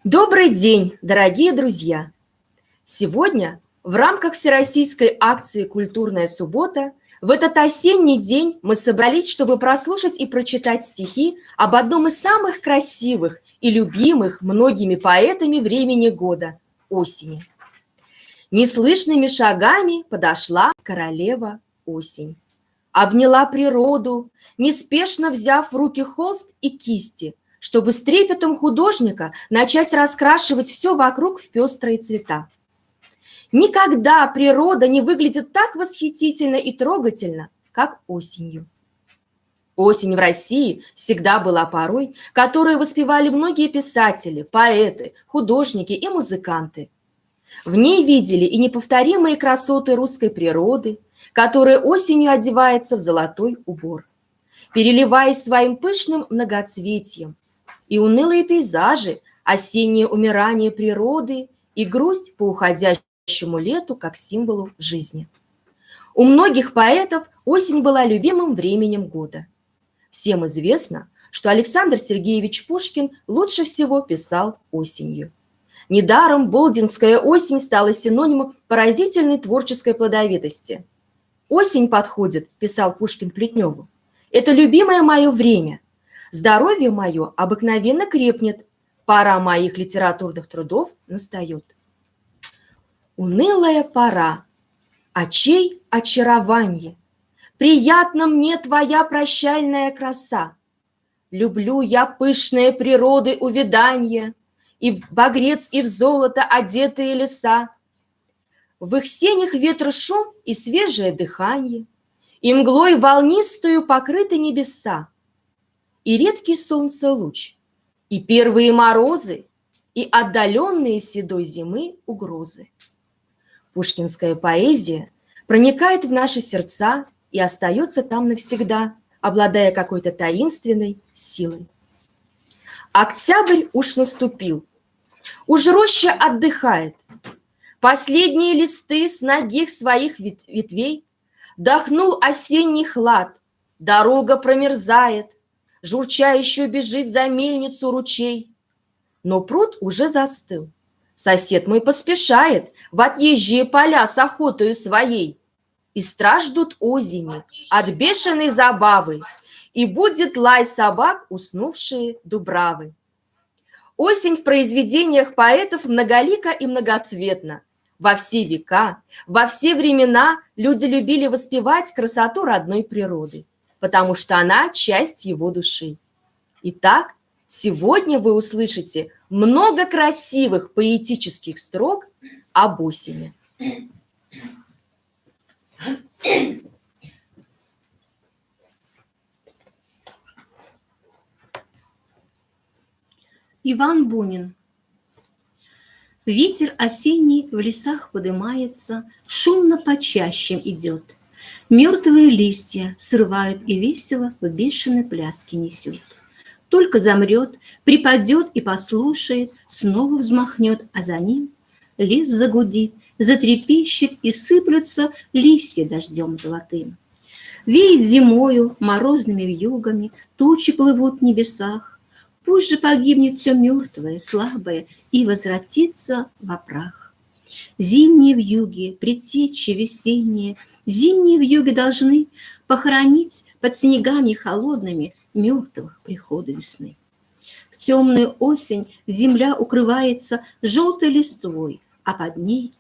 Добрый день, дорогие друзья! Сегодня в рамках всероссийской акции «Культурная суббота» в этот осенний день мы собрались, чтобы прослушать и прочитать стихи об одном из самых красивых и любимых многими поэтами времени года – осени. Неслышными шагами подошла королева осень. Обняла природу, неспешно взяв в руки холст и кисти, чтобы с трепетом художника начать раскрашивать все вокруг в пестрые цвета. Никогда природа не выглядит так восхитительно и трогательно, как осенью. Осень в России всегда была порой, которую воспевали многие писатели, поэты, художники и музыканты. В ней видели и неповторимые красоты русской природы, которая осенью одевается в золотой убор, переливаясь своим пышным многоцветием, и унылые пейзажи, осеннее умирание природы и грусть по уходящему лету как символу жизни. У многих поэтов осень была любимым временем года. Всем известно, что Александр Сергеевич Пушкин лучше всего писал осенью. Недаром болдинская осень стала синонимом поразительной творческой плодовитости. «Осень подходит», – писал Пушкин Плетневу, – «это любимое мое время. Здоровье мое обыкновенно крепнет, пора моих литературных трудов настает». Унылая пора, очей очарование, приятна мне твоя прощальная краса. Люблю я пышные природы увяданье, и в багрец, и в золото одетые леса. В их сенях ветра шум и свежее дыхание, и мглой волнистую покрыты небеса, и редкий солнце луч, и первые морозы, и отдаленные седой зимы угрозы. Пушкинская поэзия проникает в наши сердца и остается там навсегда, обладая какой-то таинственной силой. Октябрь уж наступил, уж роща отдыхает, последние листы с нагих своих ветвей дохнул осенний хлад, дорога промерзает, журча еще бежит за мельницу ручей. Но пруд уже застыл, сосед мой поспешает в отъезжие поля с охотою своей. И страж ждут озими от бешеной забавы, и будет лай собак, уснувшие дубравы. Осень в произведениях поэтов многолика и многоцветна. Во все века, во все времена люди любили воспевать красоту родной природы, потому что она часть его души. Итак, сегодня вы услышите много красивых поэтических строк об осени. Иван Бунин. Ветер осенний в лесах подымается, шумно по чащам идет. Мертвые листья срывают и весело в бешеной пляске несет. Только замрет, припадет и послушает, снова взмахнет, а за ним лес загудит, затрепещет и сыплются листья дождем золотым. Веет зимою морозными вьюгами, тучи плывут в небесах. Пусть же погибнет все мертвое, слабое и возвратится во прах. Зимние вьюги, предтечи весенние, зимние вьюги должны похоронить под снегами холодными мертвых прихода весны. В темную осень земля укрывается желтой листвой, а под ней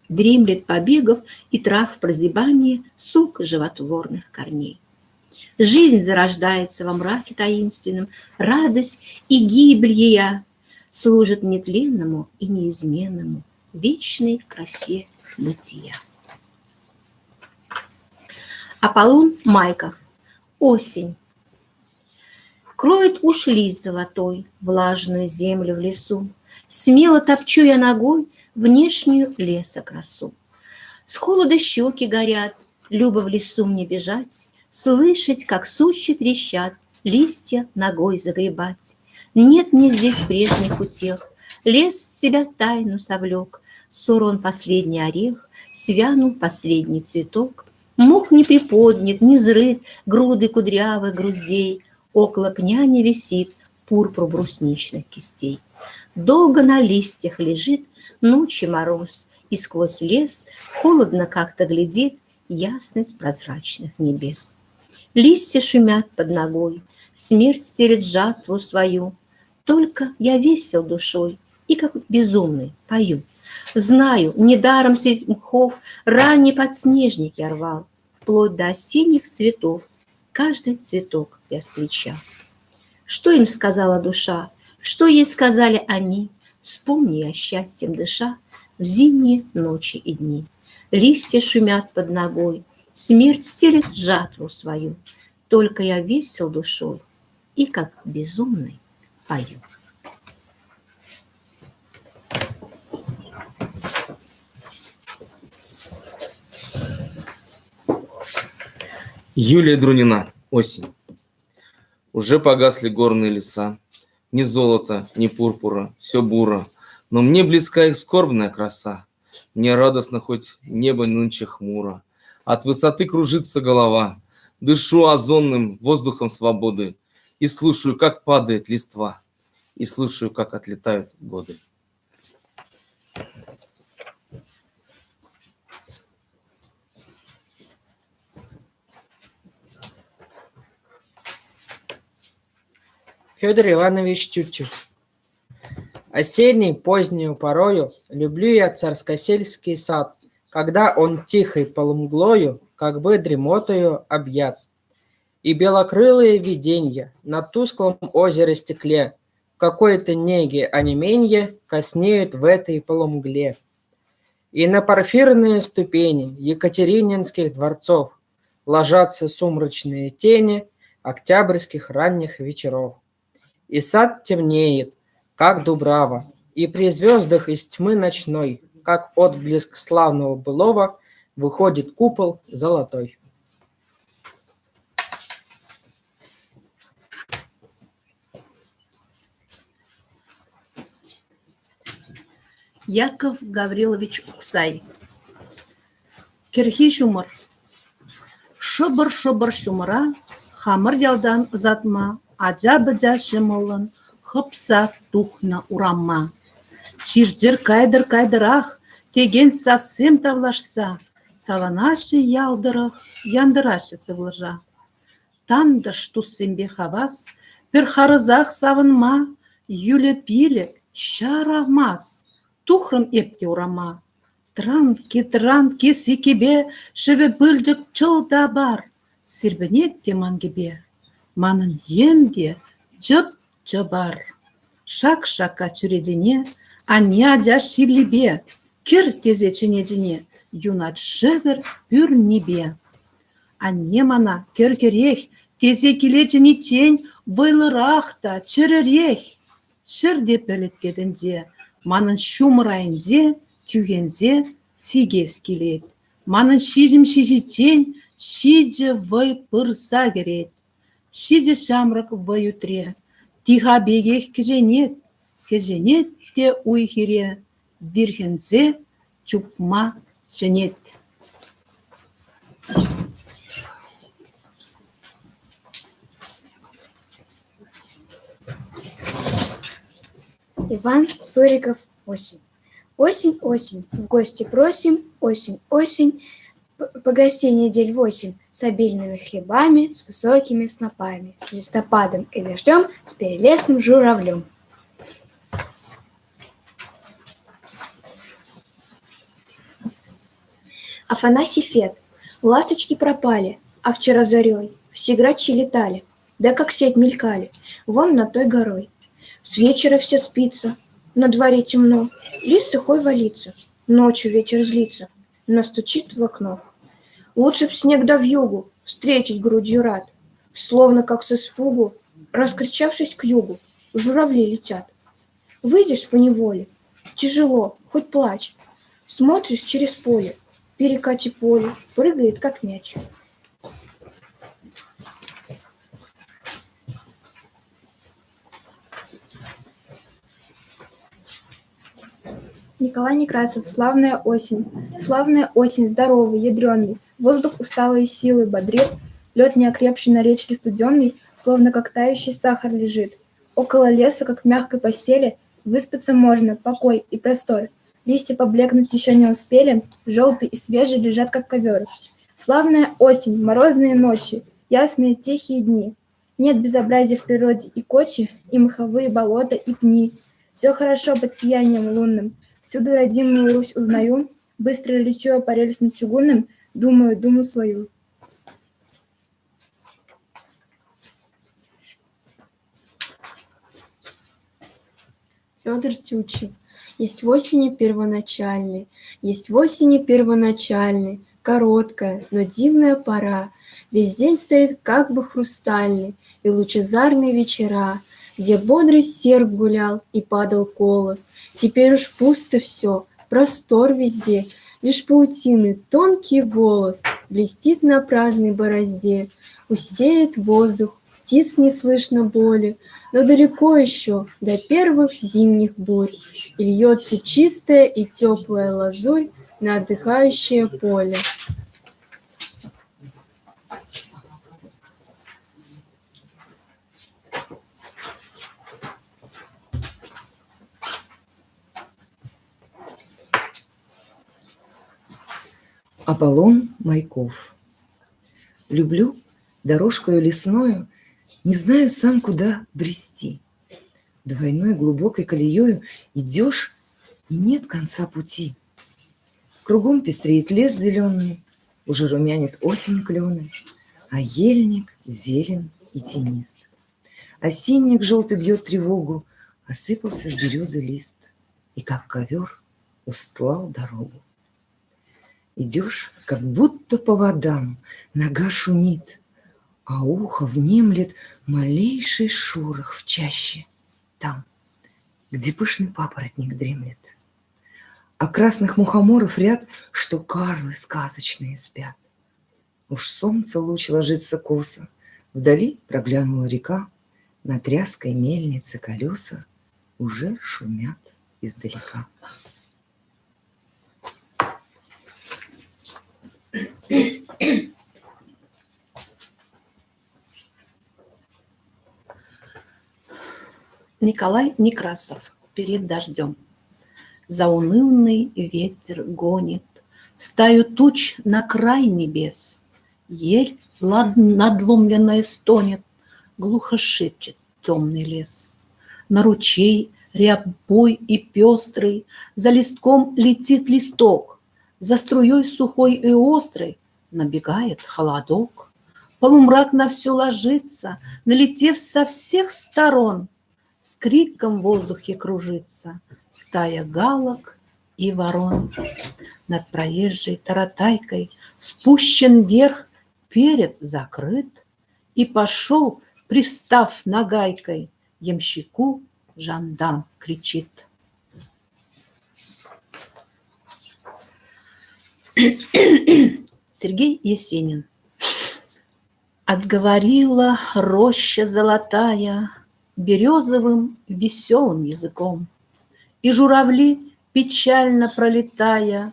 дремлет побегов и трав прозябание сок животворных корней. Жизнь зарождается во мраке таинственном, радость и гибель ея служат нетленному и неизменному, вечной красе бытия. Аполлон Майков. Осень. Кроет уж лист золотой влажную землю в лесу, смело топчу я ногой внешнюю леса красу. С холода щеки горят, любо в лесу мне бежать, слышать, как сучья трещат, листья ногой загребать. Нет мне здесь прежних утех, лес себя в тайну совлек, сорван последний орех, свянул последний цветок. Мох не приподнят, не взрыт груды кудрявых груздей, около пня не висит пурпур брусничных кистей. долго на листьях лежит, ночи мороз, и сквозь лес холодно как-то глядит ясность прозрачных небес. Листья шумят под ногой, смерть стелет жатву свою. Только я весел душой и как безумный пою. Знаю, недаром средь мхов ранний подснежник я рвал, вплоть до осенних цветов каждый цветок я встречал. Что им сказала душа, что ей сказали они, вспомни я счастьем дыша в зимние ночи и дни. Листья шумят под ногой, смерть стелет жатву свою, только я весел душой и как безумный пою. Юлия Друнина. Осень. Уже погасли горные леса. Ни золота, ни пурпура, все буро. Но мне близка их скорбная краса. Мне радостно, хоть небо нынче хмуро. От высоты кружится голова. Дышу озонным воздухом свободы. И слушаю, как падает листва. И слушаю, как отлетают годы. Федор Иванович Тютчев. Осенней позднею порою люблю я царскосельский сад, когда он тихой полумглою, как бы дремотою объят. И белокрылые виденья на тусклом озере стекле в какой-то неге онеменье коснеют в этой полумгле. И на порфирные ступени екатерининских дворцов ложатся сумрачные тени октябрьских ранних вечеров. И сад темнеет, как дубрава, и при звездах из тьмы ночной, как отблеск славного былого, выходит купол золотой. Яков Гаврилович Уксай. Кирхи шумыр. Шыбыр-шыбыр шумыра, хамыр ялдан ызатма, аджа-быджа шымылын, хыпса тухна урамма. Чирдер кайдыр-кайдырах, теген сасым тавлашса, саванашы ялдырых, яндырашы сывлыжа. Тандыш тусымбе хавас, пір харызах савынма, юле-пиле, шарамас. Тухрым эпке урама. Транки сикебе, шыве бөлдік чылда бар. Сирбінет те мангебе. Манын емде жып-жыбар. Шак-шака чүредене, аня-жа шивлебе. Кір тезе ченедене, юнат шывыр пүр небе. Анне мана кір-керех, тезе келечені тень, вайлырақта чырырех. Шырде пөлеткедінде, манын шумырайынде, тюгензе сигес келет. Манын шижім-шижитен, шиде вай пырса керет. Шиде шамрак вай утре. Тиха бегех кеженет те уйхере. Вирхензе чупма шенет. Иван Суриков. Осень. Осень, осень, в гости просим, осень, осень, погости недель 8 с обильными хлебами, с высокими снопами, с листопадом и дождем, с перелесным журавлем. Афанасий Фет. Ласточки пропали, а вчера зарей все грачи летали, да как сеть мелькали, вон над той горой. С вечера все спится, на дворе темно, лист сухой валится, ночью ветер злится, настучит в окно. Лучше б снег да вьюгу встретить грудью рад, словно как с испугу, раскричавшись к югу, журавли летят. Выйдешь поневоле, тяжело, хоть плачь, смотришь через поле, перекати поле, прыгает как мяч. Николай Некрасов. Славная осень, здоровый, ядреный, воздух усталой силы бодрит, лед неокрепший на речке студенный, словно как тающий сахар лежит. Около леса, как в мягкой постели, Выспаться можно, покой и простор. Листья поблекнуть еще не успели, желтые и свежие лежат, как ковер. Славная осень, морозные ночи, ясные тихие дни. Нет безобразия в природе и кочи, и маховые болота, и пни. Все хорошо под сиянием лунным. Всюду родимую Русь узнаю, быстро лечу я по рельсам чугунным, думаю думу свою. Федор Тютчев. Есть в осени первоначальный, есть в осени первоначальный, короткая, но дивная пора. Весь день стоит как бы хрустальный, и лучезарные вечера, где бодрый серп гулял и падал колос. Теперь уж пусто все, простор везде, лишь паутины тонкий волос блестит на праздной борозде, густеет воздух, птиц не слышно боли, но далеко еще до первых зимних бурь, и льется чистая и теплая лазурь на отдыхающее поле. Аполлон Майков. Люблю дорожкою лесною, не знаю сам, куда брести. Двойной глубокой колеёю идешь, и нет конца пути. Кругом пестреет лес зеленый, уже румянит осень клены, а ельник зелен и тенист. Осинник желтый бьет тревогу, осыпался с березы лист, и как ковер устлал дорогу. Идешь, как будто по водам, нога шумит, а ухо внемлет малейший шорох в чаще там, где пышный папоротник дремлет. А красных мухоморов ряд, что карлы сказочные спят. Уж солнце луч ложится косо, вдали проглянула река, на тряской мельнице колеса уже шумят издалека. Николай Некрасов. Перед дождем. Заунывный ветер гонит стаю туч на край небес. Ель надломленная стонет, глухо шепчет темный лес. На ручей рябой и пестрый за листком летит листок, за струей сухой и острой набегает холодок. Полумрак на все ложится, налетев со всех сторон. С криком в воздухе кружится стая галок и ворон. Над проезжей таратайкой спущен вверх, перед закрыт, и пошел, пристав нагайкой, ямщику жандарм кричит. Сергей Есенин. Отговорила роща золотая березовым веселым языком, и журавли, печально пролетая,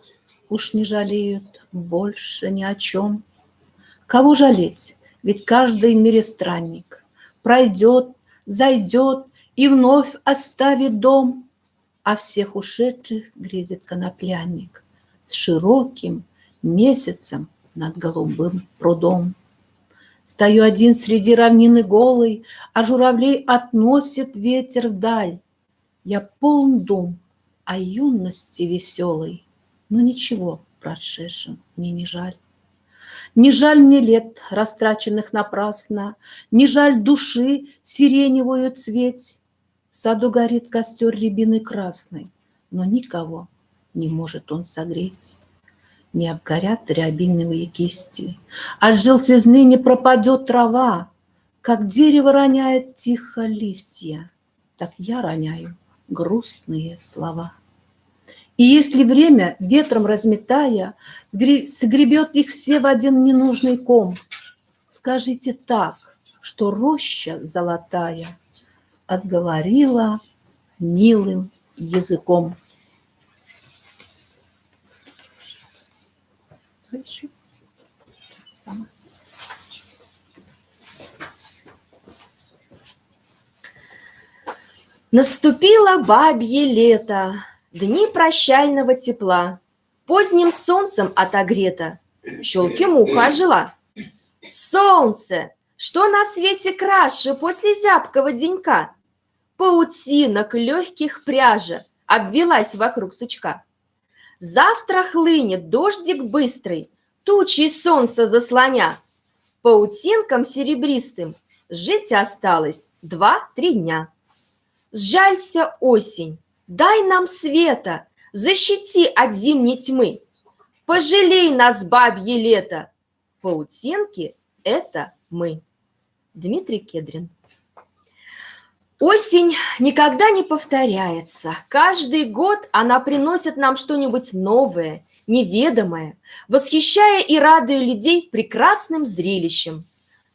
уж не жалеют больше ни о чем. Кого жалеть? Ведь каждый мирестранник пройдет, зайдет и вновь оставит дом, а всех ушедших грезит конопляник с широким месяцем над голубым прудом. Стою один среди равнины голой, а журавлей относит ветер вдаль. Я полон дум о юности веселой, но ничего прошедшем мне не жаль. Не жаль мне лет, растраченных напрасно, не жаль души сиреневую цветь. В саду горит костер рябины красной, но никого не может он согреть. Не обгорят рябиновые кисти, от желтизны не пропадет трава. Как дерево роняет тихо листья, так я роняю грустные слова. И если время, ветром разметая, сгребет их все в один ненужный ком, скажите так, что роща золотая отговорила милым языком. Наступило бабье лето, дни прощального тепла, поздним солнцем отогрета, в щелке муха ожила. Солнце, что на свете краше после зябкого денька? Паутинок легких пряжа обвелась вокруг сучка. Завтра хлынет дождик быстрый, тучи солнца заслоня. Паутинкам серебристым жить осталось 2-3 дня. Сжалься, осень, дай нам света, защити от зимней тьмы. Пожалей нас, бабье лето, паутинки – это мы. Дмитрий Кедрин. Осень никогда не повторяется. Каждый год она приносит нам что-нибудь новое, неведомое, восхищая и радуя людей прекрасным зрелищем.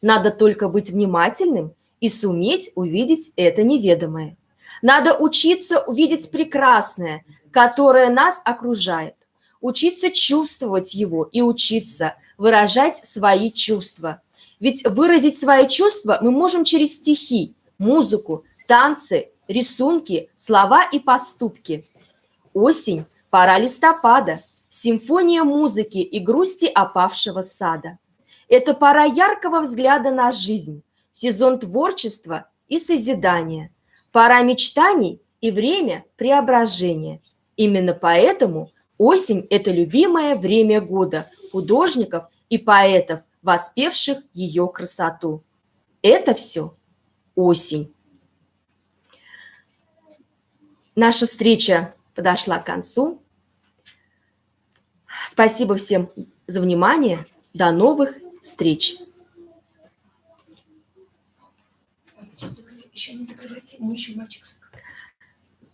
Надо только быть внимательным и суметь увидеть это неведомое. Надо учиться увидеть прекрасное, которое нас окружает, учиться чувствовать его и учиться выражать свои чувства. Ведь выразить свои чувства мы можем через стихи, музыку, танцы, рисунки, слова и поступки. Осень – пора листопада, симфония музыки и грусти опавшего сада. Это пора яркого взгляда на жизнь, сезон творчества и созидания, пора мечтаний и время преображения. Именно поэтому осень – это любимое время года художников и поэтов, воспевших ее красоту. Это все осень. Наша встреча подошла к концу. Спасибо всем за внимание. До новых встреч. Еще не закрывайте, мы еще мальчиков.